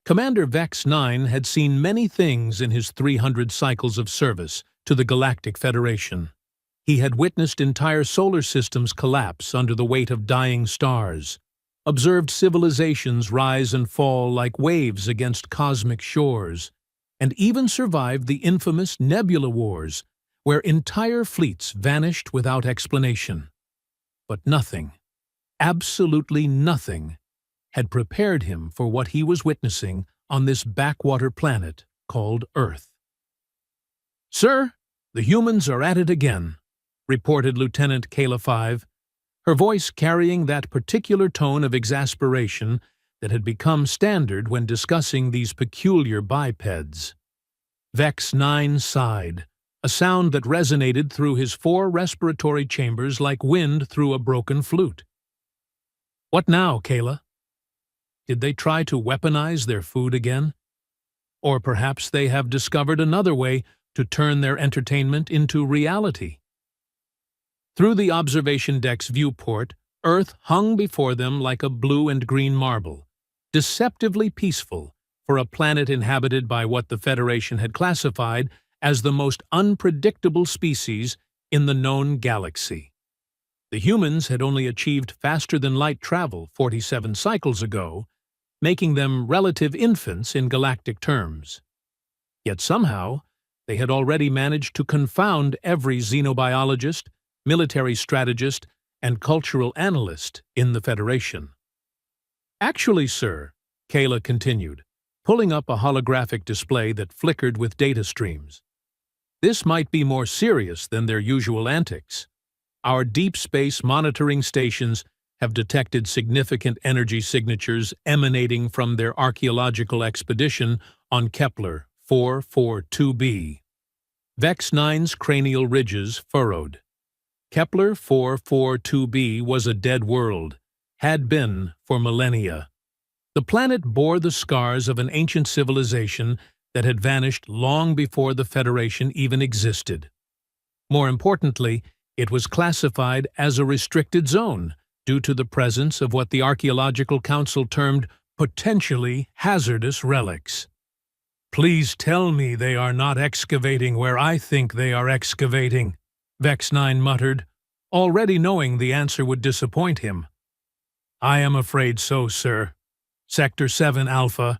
Commander Vex 9 had seen many things in his 300 cycles of service to the Galactic Federation. He had witnessed entire solar systems collapse under the weight of dying stars, observed civilizations rise and fall like waves against cosmic shores, and even survived the infamous Nebula Wars, where entire fleets vanished without explanation. But nothing, absolutely nothing, had prepared him for what he was witnessing on this backwater planet called Earth. "Sir, the humans are at it again," reported Lieutenant Kayla 5, her voice carrying that particular tone of exasperation that had become standard when discussing these peculiar bipeds. Vex 9 sighed, a sound that resonated through his 4 respiratory chambers like wind through a broken flute. "What now, Kayla? Did they try to weaponize their food again? Or perhaps they have discovered another way to turn their entertainment into reality?" Through the observation deck's viewport, Earth hung before them like a blue and green marble, deceptively peaceful for a planet inhabited by what the Federation had classified as the most unpredictable species in the known galaxy. The humans had only achieved faster-than-light travel 47 cycles ago, making them relative infants in galactic terms. Yet somehow, they had already managed to confound every xenobiologist, military strategist, and cultural analyst in the Federation. "Actually, sir," Kayla continued, pulling up a holographic display that flickered with data streams, "this might be more serious than their usual antics. Our deep space monitoring stations have detected significant energy signatures emanating from their archaeological expedition on Kepler 442b. Vex 9's cranial ridges furrowed. Kepler 442b was a dead world, had been for millennia. The planet bore the scars of an ancient civilization that had vanished long before the Federation even existed. More importantly, it was classified as a restricted zone due to the presence of what the Archaeological Council termed potentially hazardous relics. "Please tell me they are not excavating where I think they are excavating," Vex 9 muttered, already knowing the answer would disappoint him. "I am afraid so, sir. Sector 7 Alpha,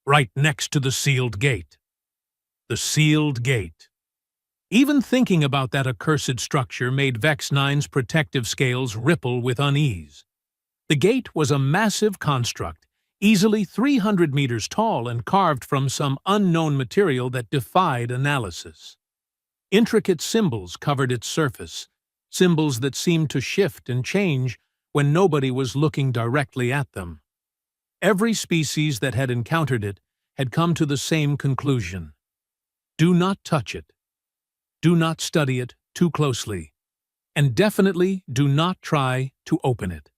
right next to the sealed gate." The sealed gate. Even thinking about that accursed structure made Vex 9's protective scales ripple with unease. The gate was a massive construct, easily 300 meters tall and carved from some unknown material that defied analysis. Intricate symbols covered its surface, symbols that seemed to shift and change when nobody was looking directly at them. Every species that had encountered it had come to the same conclusion. Do not touch it. Do not study it too closely. And definitely do not try to open it.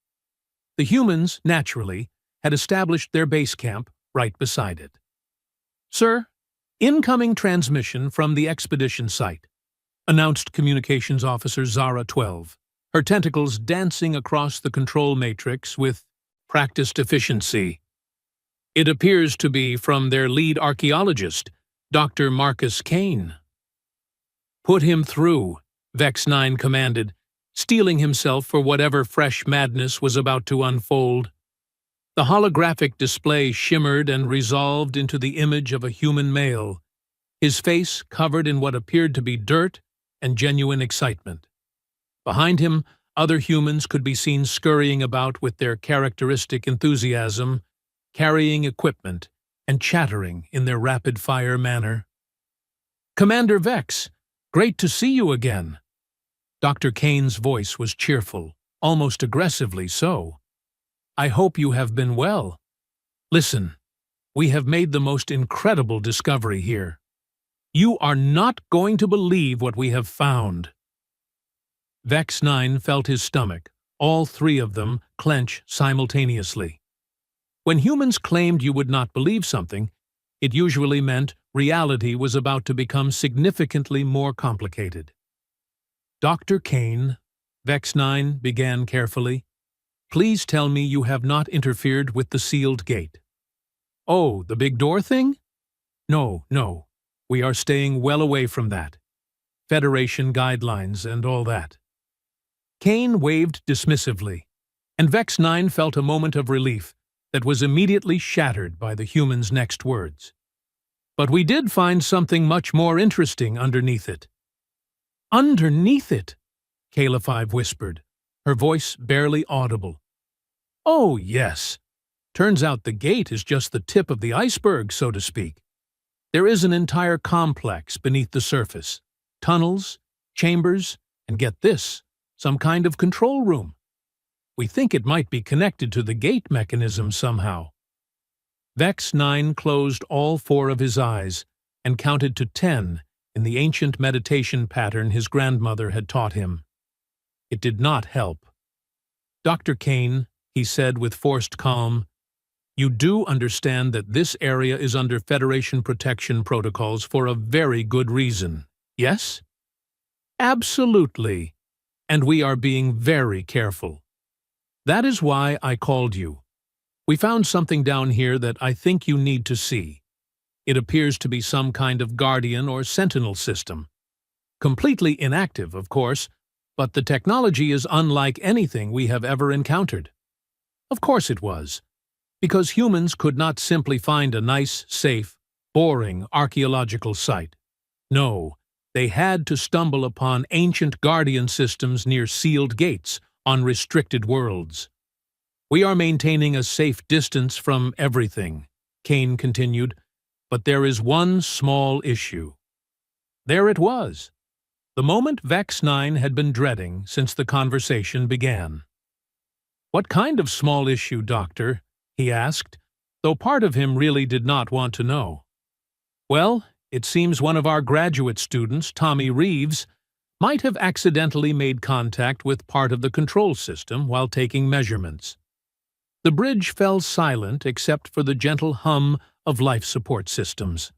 The humans, naturally, had established their base camp right beside it. "Sir, incoming transmission from the expedition site," announced Communications Officer Zara 12, her tentacles dancing across the control matrix with practiced efficiency. "It appears to be from their lead archaeologist, Dr. Marcus Kane." "Put him through," Vex 9 commanded, steeling himself for whatever fresh madness was about to unfold. The holographic display shimmered and resolved into the image of a human male, his face covered in what appeared to be dirt and genuine excitement. Behind him, other humans could be seen scurrying about with their characteristic enthusiasm, carrying equipment and chattering in their rapid-fire manner. "Commander Vex, great to see you again." Dr. Kane's voice was cheerful, almost aggressively so. "I hope you have been well. Listen, we have made the most incredible discovery here. You are not going to believe what we have found." Vex 9 felt his stomach, all 3 of them, clench simultaneously. When humans claimed you would not believe something, it usually meant reality was about to become significantly more complicated. "Dr. Kane," Vex 9 began carefully, "please tell me you have not interfered with the sealed gate." Oh, the big door thing? No, no. We are staying well away from that. Federation guidelines and all that. Kane waved dismissively, and Vex 9 felt a moment of relief that was immediately shattered by the human's next words. But we did find something much more interesting underneath it. Underneath it? Kayla 5 whispered, her voice barely audible. Oh, yes. Turns out the gate is just the tip of the iceberg, so to speak. There is an entire complex beneath the surface. Tunnels, chambers, and get this, some kind of control room. We think it might be connected to the gate mechanism somehow. Vex 9 closed all 4 of his eyes and counted to 10 in the ancient meditation pattern his grandmother had taught him. It did not help. Dr. Kane, he said with forced calm, you do understand that this area is under Federation protection protocols for a very good reason, yes? Absolutely. And we are being very careful. That is why I called you. We found something down here that I think you need to see. It appears to be some kind of Guardian or Sentinel system. Completely inactive, of course, but the technology is unlike anything we have ever encountered. Of course it was, because humans could not simply find a nice, safe, boring archaeological site. No, they had to stumble upon ancient Guardian systems near sealed gates on restricted worlds. We are maintaining a safe distance from everything, Kane continued, but there is one small issue. There it was, the moment Vex 9 had been dreading since the conversation began. What kind of small issue, Doctor? He asked, though part of him really did not want to know. Well, it seems one of our graduate students, Tommy Reeves, might have accidentally made contact with part of the control system while taking measurements. The bridge fell silent except for the gentle hum of life support systems.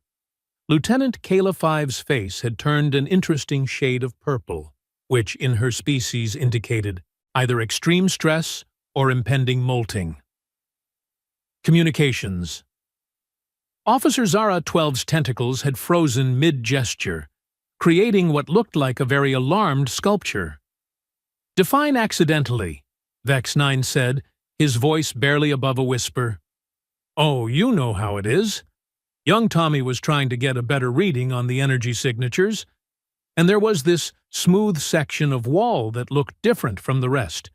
Lieutenant Kayla 5's face had turned an interesting shade of purple, which in her species indicated either extreme stress or impending molting. Communications. Officer Zara 12's tentacles had frozen mid-gesture, creating what looked like a very alarmed sculpture. Define accidentally, Vex 9 said, his voice barely above a whisper. Oh, you know how it is. Young Tommy was trying to get a better reading on the energy signatures, and there was this smooth section of wall that looked different from the rest.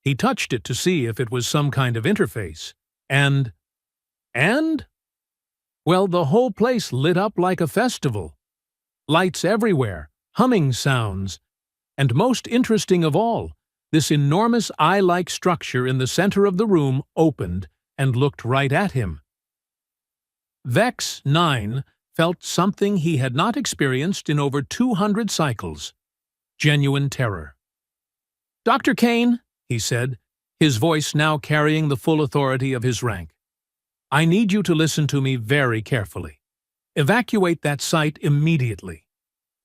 He touched it to see if it was some kind of interface, and? Well, the whole place lit up like a festival. Lights everywhere, humming sounds, and most interesting of all, this enormous eye-like structure in the center of the room opened and looked right at him. Vex 9 felt something he had not experienced in over 200 cycles. Genuine terror. Dr. Kane, he said, his voice now carrying the full authority of his rank. I need you to listen to me very carefully. Evacuate that site immediately.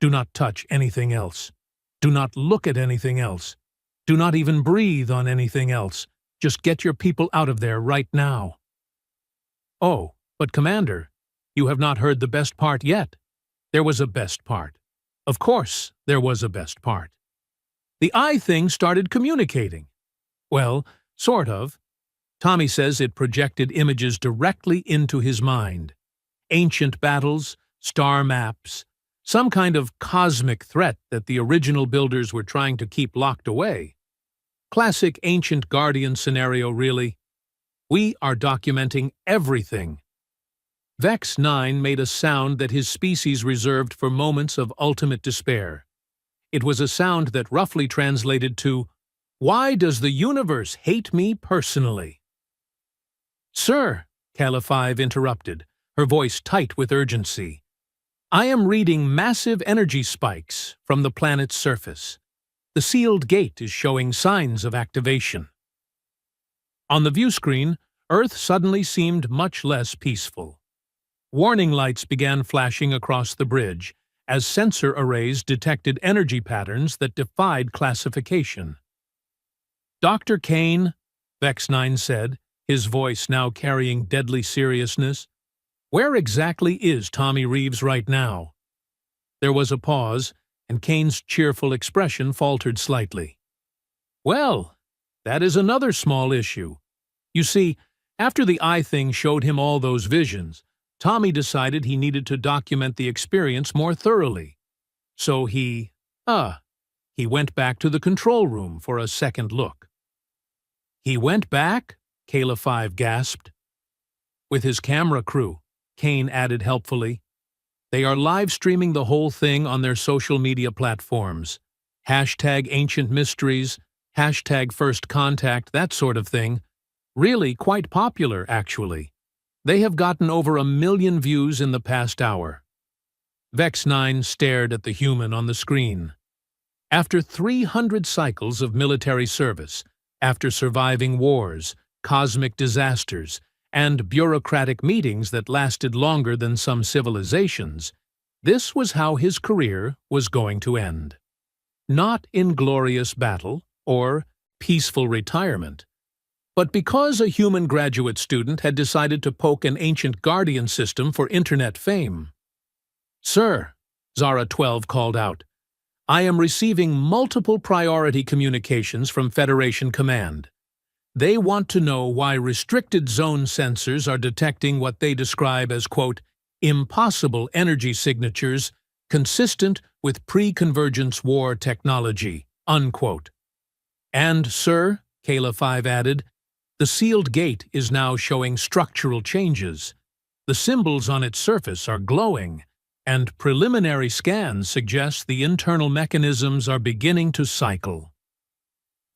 Do not touch anything else. Do not look at anything else. Do not even breathe on anything else. Just get your people out of there right now. Oh, but Commander, you have not heard the best part yet. There was a best part. Of course, there was a best part. The eye thing started communicating. Well, sort of. Tommy says it projected images directly into his mind. Ancient battles, star maps, some kind of cosmic threat that the original builders were trying to keep locked away. Classic ancient Guardian scenario, really. We are documenting everything. Vex 9 made a sound that his species reserved for moments of ultimate despair. It was a sound that roughly translated to, "Why does the universe hate me personally?" Sir, Kayla 5 interrupted, her voice tight with urgency. I am reading massive energy spikes from the planet's surface. The sealed gate is showing signs of activation. On the view screen, Earth suddenly seemed much less peaceful. Warning lights began flashing across the bridge as sensor arrays detected energy patterns that defied classification. Dr. Kane, Vex 9 said, his voice now carrying deadly seriousness. "Where exactly is Tommy Reeves right now?" There was a pause, and Kane's cheerful expression faltered slightly. "Well, that is another small issue. You see, after the eye thing showed him all those visions, Tommy decided he needed to document the experience more thoroughly. So he went back to the control room for a second look." "He went back?" Kayla 5 gasped. "With his camera crew," Kane added helpfully. "They are live-streaming the whole thing on their social media platforms. #AncientMysteries, #FirstContact, that sort of thing. Really quite popular, actually. They have gotten over 1 million views in the past hour." Vex 9 stared at the human on the screen. After 300 cycles of military service, after surviving wars, cosmic disasters, and bureaucratic meetings that lasted longer than some civilizations, this was how his career was going to end. Not in glorious battle or peaceful retirement, but because a human graduate student had decided to poke an ancient guardian system for internet fame. "Sir," Zara 12 called out, "I am receiving multiple priority communications from Federation Command. They want to know why restricted zone sensors are detecting what they describe as, quote, impossible energy signatures consistent with pre-convergence war technology, unquote. And, sir," Kayla 5 added, "the sealed gate is now showing structural changes. The symbols on its surface are glowing, and preliminary scans suggest the internal mechanisms are beginning to cycle."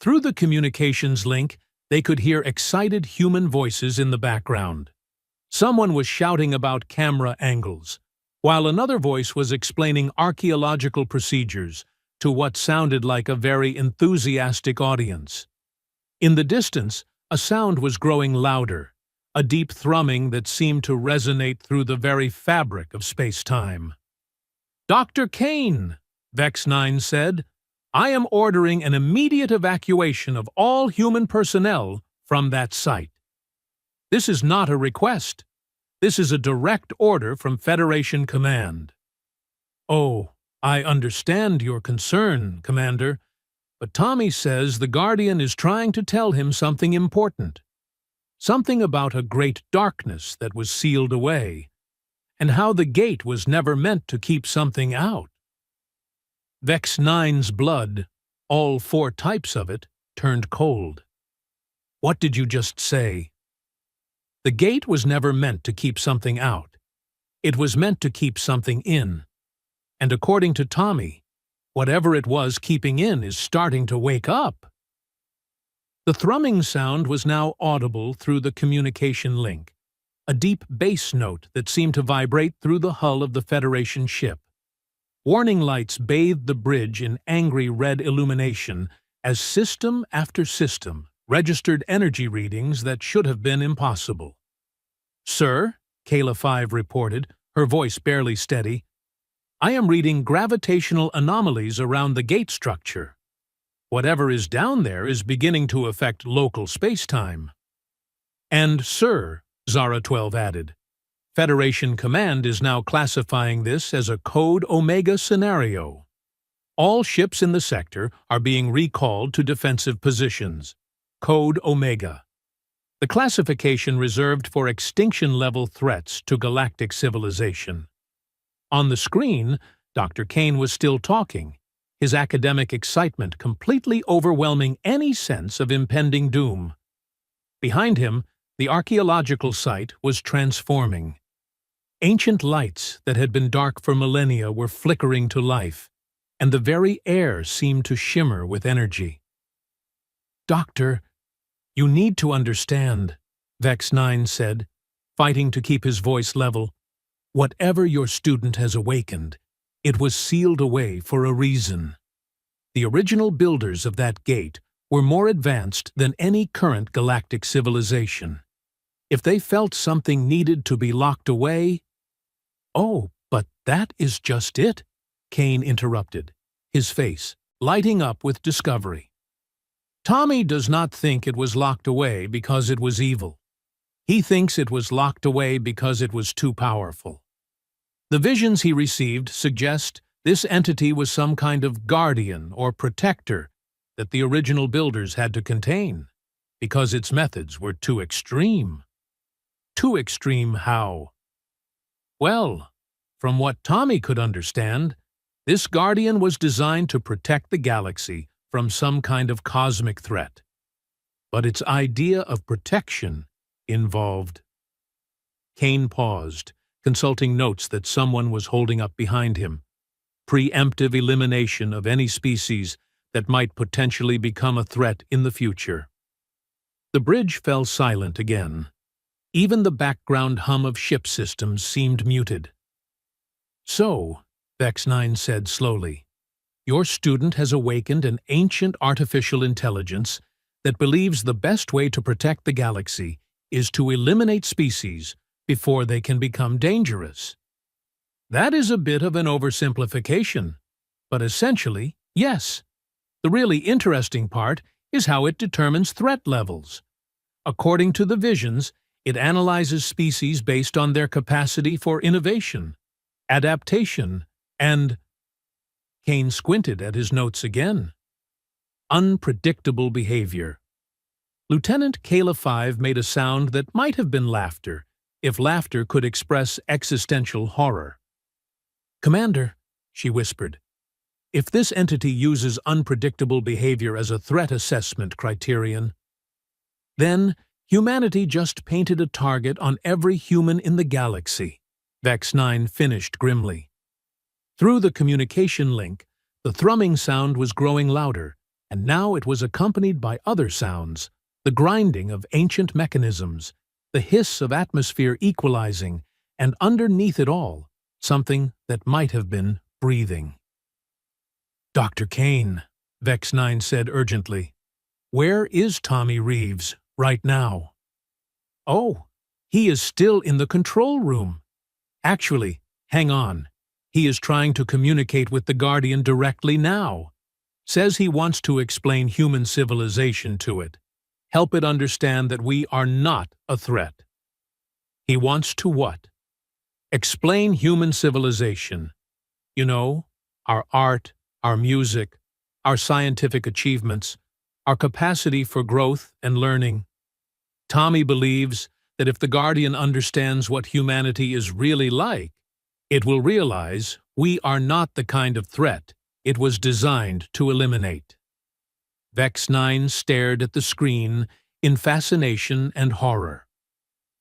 Through the communications link, they could hear excited human voices in the background. Someone was shouting about camera angles, while another voice was explaining archaeological procedures to what sounded like a very enthusiastic audience. In the distance, a sound was growing louder, a deep thrumming that seemed to resonate through the very fabric of space-time. "Dr. Kane," Vex 9 said, "I am ordering an immediate evacuation of all human personnel from that site. This is not a request. This is a direct order from Federation Command." "Oh, I understand your concern, Commander, but Tommy says the Guardian is trying to tell him something important. Something about a great darkness that was sealed away, and how the gate was never meant to keep something out." Vex 9's blood, all 4 types of it, turned cold. "What did you just say?" "The gate was never meant to keep something out. It was meant to keep something in. And according to Tommy, whatever it was keeping in is starting to wake up." The thrumming sound was now audible through the communication link, a deep bass note that seemed to vibrate through the hull of the Federation ship. Warning lights bathed the bridge in angry red illumination as system after system registered energy readings that should have been impossible. "Sir," Kayla 5 reported, her voice barely steady, "I am reading gravitational anomalies around the gate structure. Whatever is down there is beginning to affect local space-time." "And, sir," Zara 12 added, "Federation Command is now classifying this as a Code Omega scenario. All ships in the sector are being recalled to defensive positions. Code Omega. The classification reserved for extinction-level threats to galactic civilization." On the screen, Dr. Kane was still talking, his academic excitement completely overwhelming any sense of impending doom. Behind him, the archaeological site was transforming. Ancient lights that had been dark for millennia were flickering to life, and the very air seemed to shimmer with energy. "Doctor, you need to understand," Vex 9 said, fighting to keep his voice level. "Whatever your student has awakened, it was sealed away for a reason. The original builders of that gate were more advanced than any current galactic civilization. If they felt something needed to be locked away—" "Oh, but that is just it," Kane interrupted, his face lighting up with discovery. "Tommy does not think it was locked away because it was evil. He thinks it was locked away because it was too powerful. The visions he received suggest this entity was some kind of guardian or protector that the original builders had to contain, because its methods were too extreme. Too extreme how? Well, from what Tommy could understand, this guardian was designed to protect the galaxy from some kind of cosmic threat. But its idea of protection involved. Kane paused, consulting notes that someone was holding up behind him. Preemptive elimination of any species that might potentially become a threat in the future. The bridge fell silent again. Even the background hum of ship systems seemed muted. "So," Vex-9 said slowly, "your student has awakened an ancient artificial intelligence that believes the best way to protect the galaxy is to eliminate species before they can become dangerous." That is a bit of an oversimplification, but essentially, yes. The really interesting part is how it determines threat levels. According to the visions, it analyzes species based on their capacity for innovation, adaptation, and— Kane squinted at his notes again. Unpredictable behavior. Lieutenant Kayla 5 made a sound that might have been laughter, if laughter could express existential horror. "Commander," she whispered, "if this entity uses unpredictable behavior as a threat assessment criterion, then humanity just painted a target on every human in the galaxy," Vex-9 finished grimly. Through the communication link, the thrumming sound was growing louder, and now it was accompanied by other sounds, the grinding of ancient mechanisms, the hiss of atmosphere equalizing, and underneath it all, something that might have been breathing. "Dr. Kane," Vex-9 said urgently, "where is Tommy Reeves right now?" "Oh, he is still in the control room. Actually, hang on. He is trying to communicate with the Guardian directly now. Says he wants to explain human civilization to it. Help it understand that we are not a threat." He wants to what? Explain human civilization. You know, our art, our music, our scientific achievements, our capacity for growth and learning. Tommy believes that if the Guardian understands what humanity is really like, it will realize we are not the kind of threat it was designed to eliminate. Vex-9 stared at the screen in fascination and horror.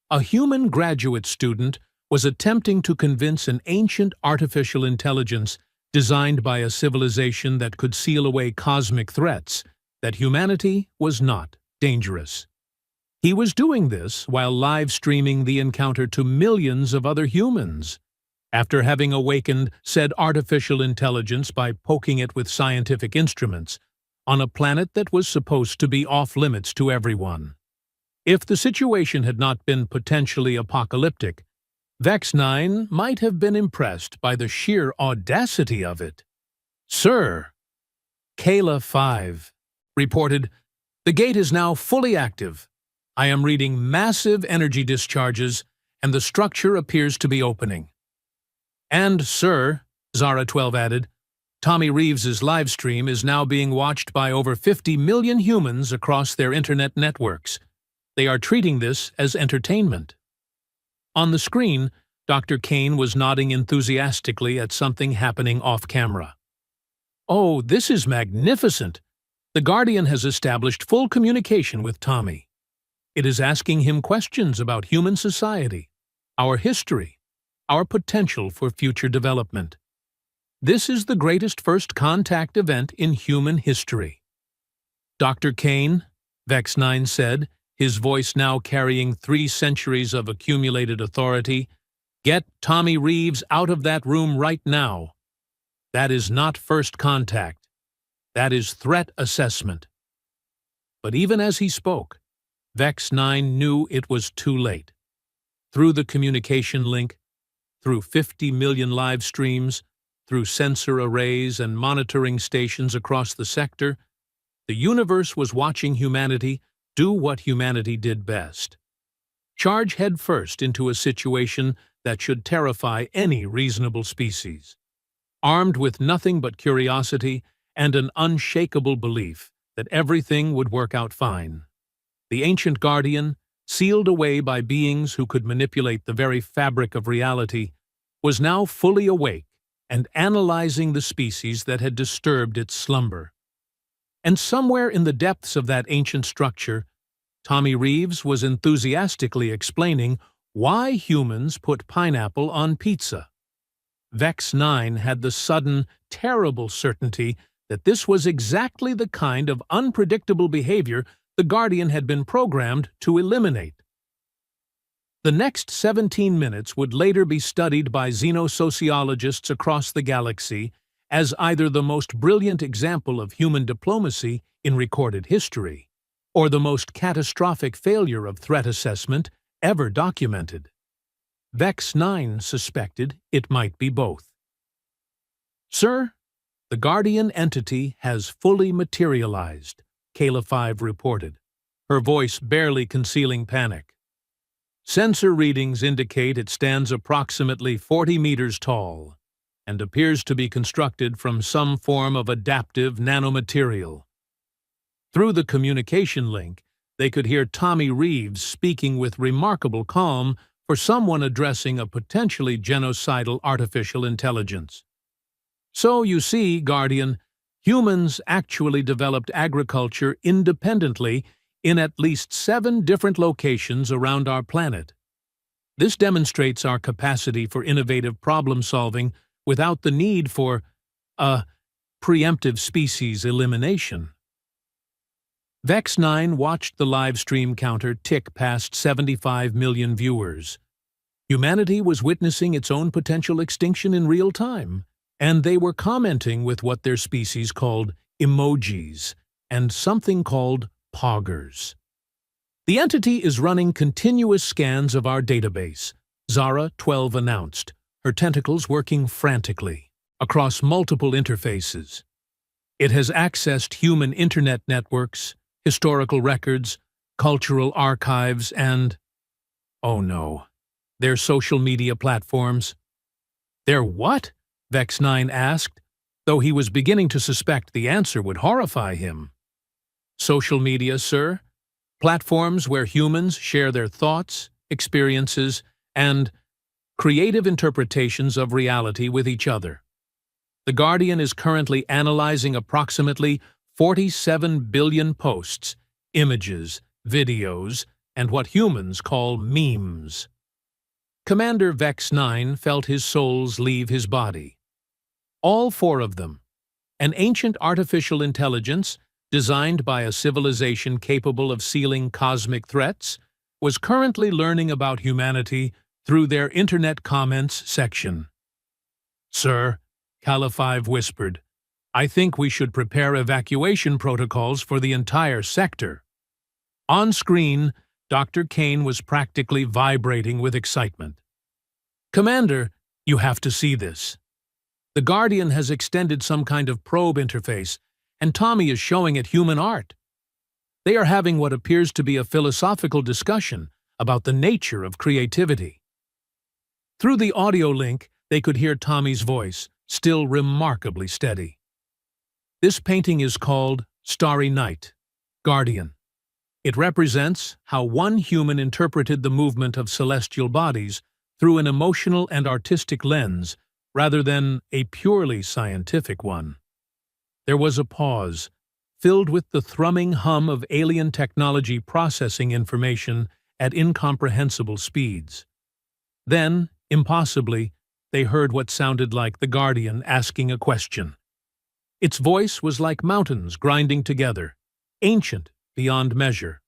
A human graduate student was attempting to convince an ancient artificial intelligence designed by a civilization that could seal away cosmic threats that humanity was not dangerous. He was doing this while live streaming the encounter to millions of other humans. After having awakened said artificial intelligence by poking it with scientific instruments, on a planet that was supposed to be off-limits to everyone. If the situation had not been potentially apocalyptic, Vex-9 might have been impressed by the sheer audacity of it. "Sir," Kayla 5 reported, "the gate is now fully active. I am reading massive energy discharges, and the structure appears to be opening." "And, sir," Zara 12 added, "Tommy Reeves's livestream is now being watched by over 50 million humans across their internet networks. They are treating this as entertainment." On the screen, Dr. Kane was nodding enthusiastically at something happening off-camera. "Oh, this is magnificent! The Guardian has established full communication with Tommy. It is asking him questions about human society, our history, our potential for future development. This is the greatest first contact event in human history." "Dr. Kane," Vex-9 said, his voice now carrying 3 centuries of accumulated authority, "get Tommy Reeves out of that room right now. That is not first contact. That is threat assessment." But even as he spoke, Vex-9 knew it was too late. Through the communication link, through 50 million live streams, through sensor arrays and monitoring stations across the sector, the universe was watching humanity do what humanity did best: Charge headfirst into a situation that should terrify any reasonable species. Armed with nothing but curiosity and an unshakable belief that everything would work out fine, the ancient guardian, sealed away by beings who could manipulate the very fabric of reality, was now fully awake and analyzing the species that had disturbed its slumber. And somewhere in the depths of that ancient structure, Tommy Reeves was enthusiastically explaining why humans put pineapple on pizza. Vex 9 had the sudden, terrible certainty that this was exactly the kind of unpredictable behavior the Guardian had been programmed to eliminate. The next 17 minutes would later be studied by xenosociologists across the galaxy as either the most brilliant example of human diplomacy in recorded history, or the most catastrophic failure of threat assessment ever documented. Vex 9 suspected it might be both. "Sir, the Guardian entity has fully materialized," Kayla 5 reported, her voice barely concealing panic. "Sensor readings indicate it stands approximately 40 meters tall and appears to be constructed from some form of adaptive nanomaterial." Through the communication link, they could hear Tommy Reeves speaking with remarkable calm for someone addressing a potentially genocidal artificial intelligence. "So, you see, Guardian, humans actually developed agriculture independently in at least 7 different locations around our planet. This demonstrates our capacity for innovative problem-solving without the need for, preemptive species elimination." Vex 9 watched the live stream counter tick past 75 million viewers. Humanity was witnessing its own potential extinction in real time, and they were commenting with what their species called emojis and something called poggers. "The entity is running continuous scans of our database," Zara 12 announced, her tentacles working frantically across multiple interfaces. "It has accessed human internet networks, historical records, cultural archives, and, oh no, their social media platforms." "Their what?" Vex 9 asked, though he was beginning to suspect the answer would horrify him. "Social media, sir. Platforms where humans share their thoughts, experiences, and creative interpretations of reality with each other. The Guardian is currently analyzing approximately 47 billion posts, images, videos, and what humans call memes." Commander Vex 9 felt his souls leave his body. All 4 of them. An ancient artificial intelligence, designed by a civilization capable of sealing cosmic threats, was currently learning about humanity through their internet comments section. "Sir," Kala 5 whispered, "I think we should prepare evacuation protocols for the entire sector." On screen, Dr. Kane was practically vibrating with excitement. "Commander, you have to see this. The Guardian has extended some kind of probe interface, and Tommy is showing it human art. They are having what appears to be a philosophical discussion about the nature of creativity." Through the audio link, they could hear Tommy's voice, still remarkably steady. "This painting is called Starry Night, Guardian. It represents how one human interpreted the movement of celestial bodies through an emotional and artistic lens rather than a purely scientific one." There was a pause, filled with the thrumming hum of alien technology processing information at incomprehensible speeds. Then, impossibly, they heard what sounded like the Guardian asking a question. Its voice was like mountains grinding together, ancient beyond measure.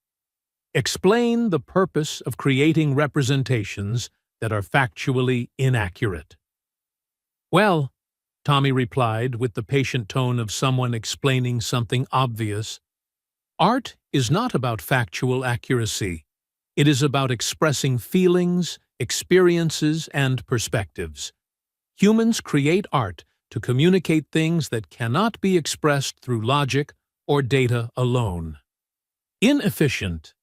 "Explain the purpose of creating representations that are factually inaccurate." "Well," Tommy replied with the patient tone of someone explaining something obvious, "art is not about factual accuracy. It is about expressing feelings, experiences, and perspectives. Humans create art to communicate things that cannot be expressed through logic or data alone. Inefficient,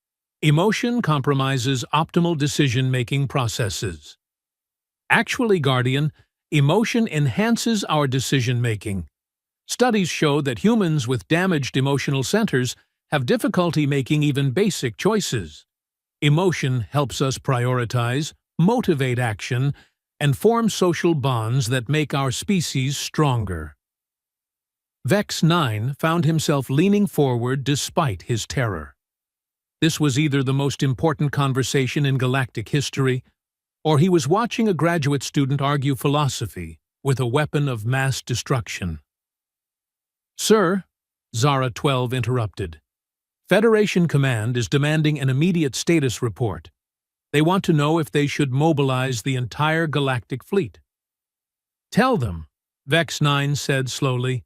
Emotion compromises optimal decision-making processes. Actually, Guardian, emotion enhances our decision-making. Studies show that humans with damaged emotional centers have difficulty making even basic choices. Emotion helps us prioritize, motivate action, and form social bonds that make our species stronger. Vex 9 found himself leaning forward despite his terror. This was either the most important conversation in galactic history, or he was watching a graduate student argue philosophy with a weapon of mass destruction. "Sir," Zara 12 interrupted, "Federation Command is demanding an immediate status report. They want to know if they should mobilize the entire galactic fleet." "Tell them," Vex 9 said slowly,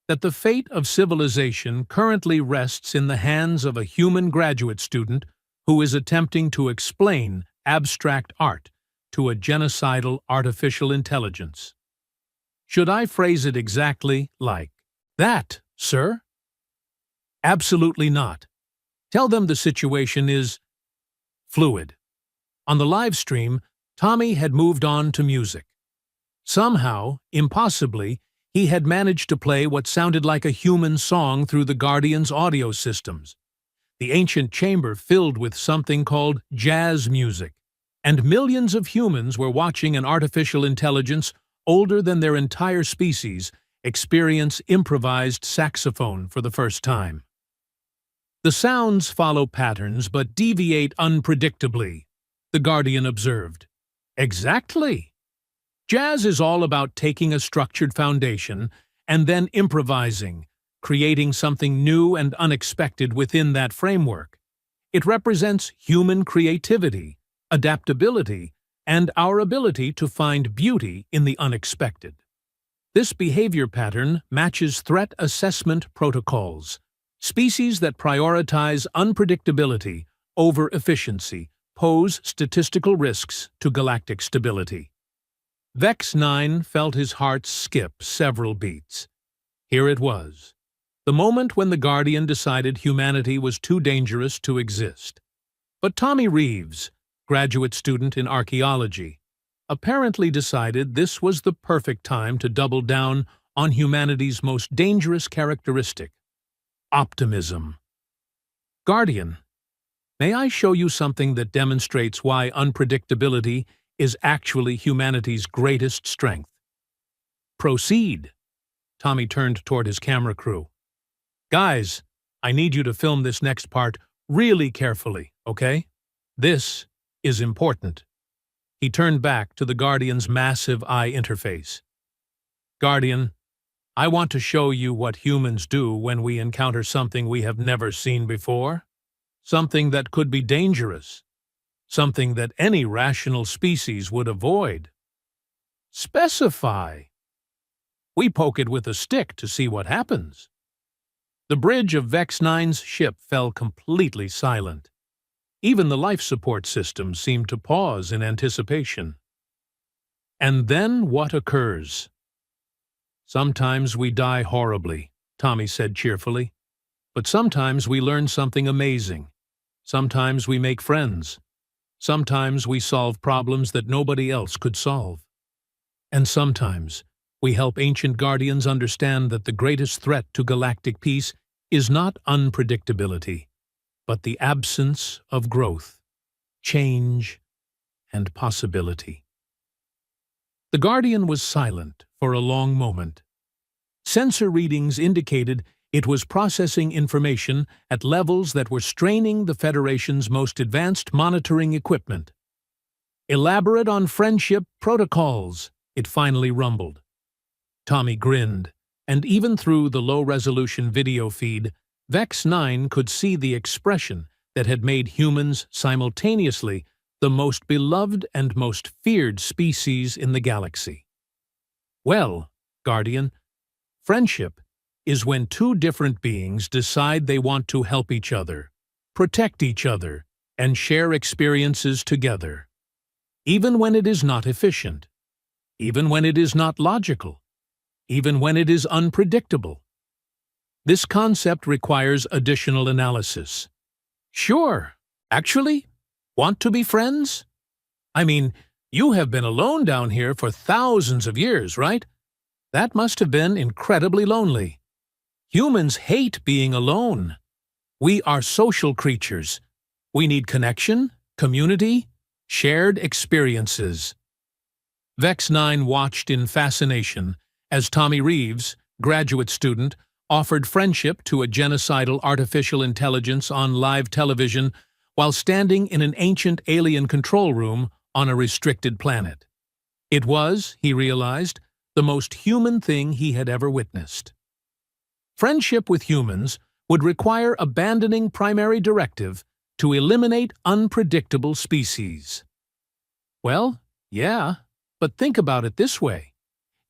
"that the fate of civilization currently rests in the hands of a human graduate student who is attempting to explain abstract art to a genocidal artificial intelligence." "Should I phrase it exactly like that, sir?" "Absolutely not. Tell them the situation is fluid." On the live stream, Tommy had moved on to music. Somehow, impossibly, he had managed to play what sounded like a human song through the Guardian's audio systems. The ancient chamber filled with something called jazz music, and millions of humans were watching an artificial intelligence older than their entire species experience improvised saxophone for the first time. "The sounds follow patterns but deviate unpredictably," the Guardian observed. "Exactly. Jazz is all about taking a structured foundation and then improvising, creating something new and unexpected within that framework. It represents human creativity, adaptability, and our ability to find beauty in the unexpected. This behavior pattern matches threat assessment protocols. Species that prioritize unpredictability over efficiency pose statistical risks to galactic stability." Vex 9 felt his heart skip several beats. Here it was, the moment when the Guardian decided humanity was too dangerous to exist. But Tommy Reeves, graduate student in archaeology, apparently decided this was the perfect time to double down on humanity's most dangerous characteristic: optimism. "Guardian, may I show you something that demonstrates why unpredictability is actually humanity's greatest strength?" "Proceed." Tommy turned toward his camera crew. "Guys, I need you to film this next part really carefully, okay? This is important." He turned back to the Guardian's massive eye interface. "Guardian, I want to show you what humans do when we encounter something we have never seen before. Something that could be dangerous. Something that any rational species would avoid." "Specify." "We poke it with a stick to see what happens." The bridge of Vex 9's ship fell completely silent. Even the life support system seemed to pause in anticipation. And then what occurs? "Sometimes we die horribly," Tommy said cheerfully. "But sometimes we learn something amazing. Sometimes we make friends. Sometimes we solve problems that nobody else could solve. And sometimes we help ancient guardians understand that the greatest threat to galactic peace is not unpredictability, but the absence of growth, change, and possibility." The Guardian was silent for a long moment. Sensor readings indicated it was processing information at levels that were straining the Federation's most advanced monitoring equipment. "Elaborate on friendship protocols," it finally rumbled. Tommy grinned, and even through the low-resolution video feed, Vex 9 could see the expression that had made humans simultaneously the most beloved and most feared species in the galaxy. "Well, Guardian, friendship is when two different beings decide they want to help each other, protect each other, and share experiences together. Even when it is not efficient, even when it is not logical, even when it is unpredictable. This concept requires additional analysis." "Sure," Actually? Want to be friends? I mean, you have been alone down here for thousands of years, right? That must have been incredibly lonely. Humans hate being alone. We are social creatures. We need connection, community, shared experiences. Vex 9 watched in fascination as Tommy Reeves, graduate student, offered friendship to a genocidal artificial intelligence on live television while standing in an ancient alien control room on a restricted planet. It was, he realized, the most human thing he had ever witnessed. Friendship with humans would require abandoning primary directive to eliminate unpredictable species. Well, yeah, but think about it this way.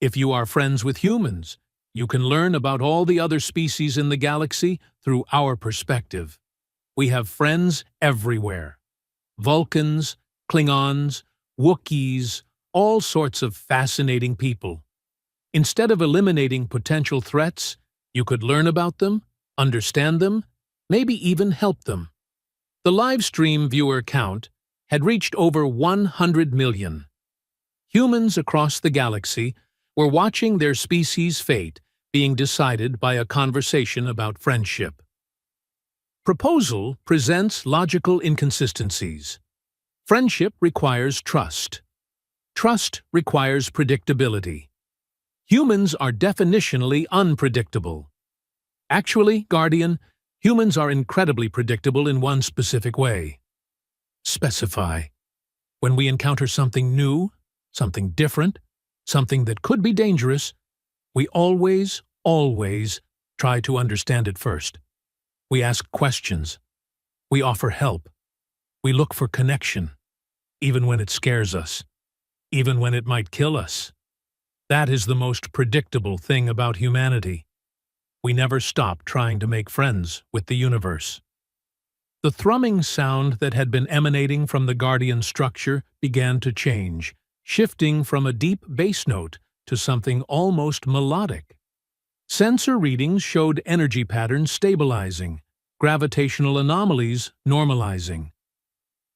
If you are friends with humans, you can learn about all the other species in the galaxy through our perspective. We have friends everywhere. Vulcans, Klingons, Wookiees, all sorts of fascinating people. Instead of eliminating potential threats, you could learn about them, understand them, maybe even help them. The live stream viewer count had reached over 100 million. Humans across the galaxy were watching their species' fate being decided by a conversation about friendship. Proposal presents logical inconsistencies. Friendship requires trust. Trust requires predictability. Humans are definitionally unpredictable. Actually, Guardian, humans are incredibly predictable in one specific way. Specify. When we encounter something new, something different, something that could be dangerous, we always try to understand it first. We ask questions. We offer help. We look for connection, even when it scares us, even when it might kill us. That is the most predictable thing about humanity. We never stop trying to make friends with the universe. The thrumming sound that had been emanating from the Guardian structure began to change, shifting from a deep bass note to something almost melodic. Sensor readings showed energy patterns stabilizing, gravitational anomalies normalizing.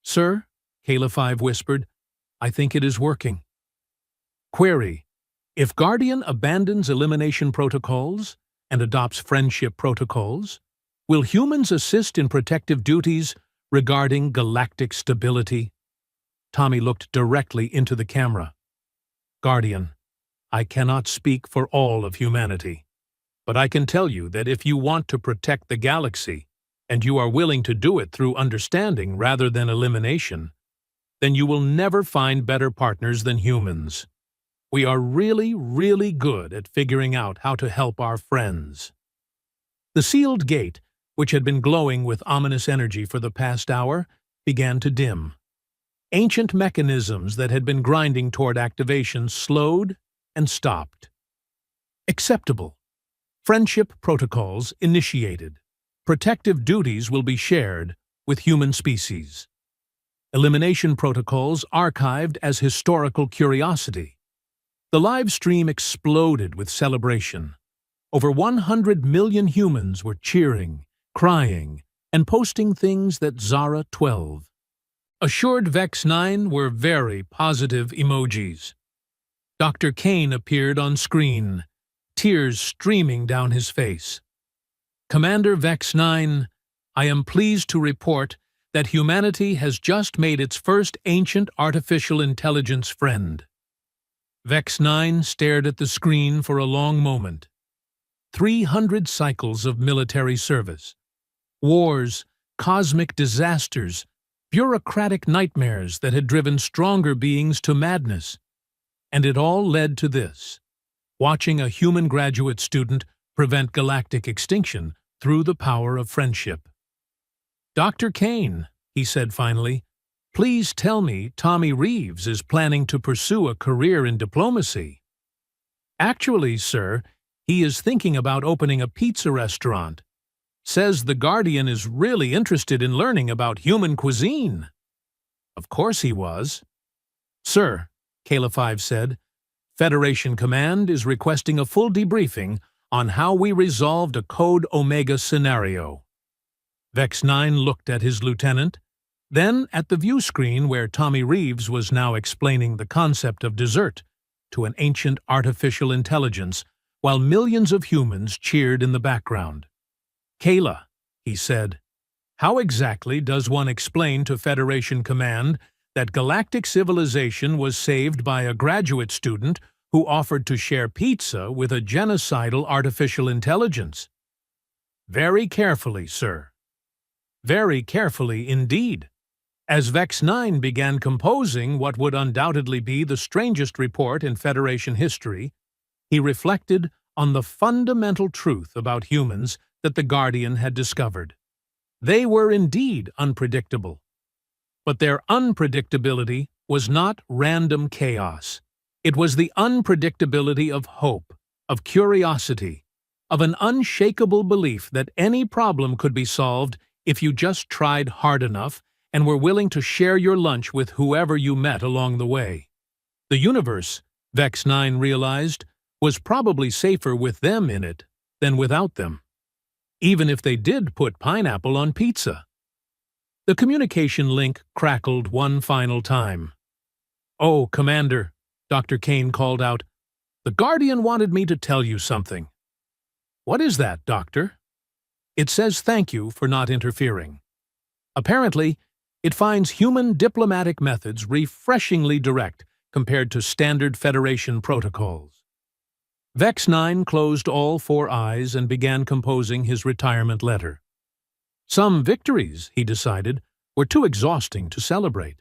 "Sir," Kayla 5 whispered, "I think it is working." Query: if Guardian abandons elimination protocols and adopts friendship protocols, will humans assist in protective duties regarding galactic stability? Tommy looked directly into the camera. Guardian, I cannot speak for all of humanity, but I can tell you that if you want to protect the galaxy, and you are willing to do it through understanding rather than elimination, then you will never find better partners than humans. We are really good at figuring out how to help our friends. The sealed gate, which had been glowing with ominous energy for the past hour, began to dim. Ancient mechanisms that had been grinding toward activation slowed and stopped. Acceptable. Friendship protocols initiated. Protective duties will be shared with human species. Elimination protocols archived as historical curiosity. The live stream exploded with celebration. Over 100 million humans were cheering, crying, and posting things that Zara 12 assured Vex 9 were very positive emojis. Dr. Kane appeared on screen, tears streaming down his face. Commander Vex 9, I am pleased to report that humanity has just made its first ancient artificial intelligence friend. Vex 9 stared at the screen for a long moment. 300 cycles of military service. Wars, cosmic disasters, bureaucratic nightmares that had driven stronger beings to madness. And it all led to this: watching a human graduate student prevent galactic extinction through the power of friendship. Dr. Kane, he said finally, please tell me Tommy Reeves is planning to pursue a career in diplomacy. Actually, sir, he is thinking about opening a pizza restaurant. Says the Guardian is really interested in learning about human cuisine. Of course he was. Sir, Kayla 5 said, Federation Command is requesting a full debriefing on how we resolved a Code Omega scenario. Vex 9 looked at his lieutenant, Then, at the view screen where Tommy Reeves was now explaining the concept of dessert to an ancient artificial intelligence, while millions of humans cheered in the background. "Kayla," he said, "how exactly does one explain to Federation Command that galactic civilization was saved by a graduate student who offered to share pizza with a genocidal artificial intelligence?" "Very carefully, sir. Very carefully indeed." As Vex 9 began composing what would undoubtedly be the strangest report in Federation history, he reflected on the fundamental truth about humans that the Guardian had discovered. They were indeed unpredictable. But their unpredictability was not random chaos. It was the unpredictability of hope, of curiosity, of an unshakable belief that any problem could be solved if you just tried hard enough and were willing to share your lunch with whoever you met along the way. The universe, Vex 9 realized, was probably safer with them in it than without them, even if they did put pineapple on pizza. The communication link crackled one final time. "Oh, Commander," Dr. Kane called out, "the Guardian wanted me to tell you something." "What is that, Doctor?" "It says thank you for not interfering. Apparently, it finds human diplomatic methods refreshingly direct compared to standard Federation protocols." Vex 9 closed all four eyes and began composing his retirement letter. Some victories, he decided, were too exhausting to celebrate.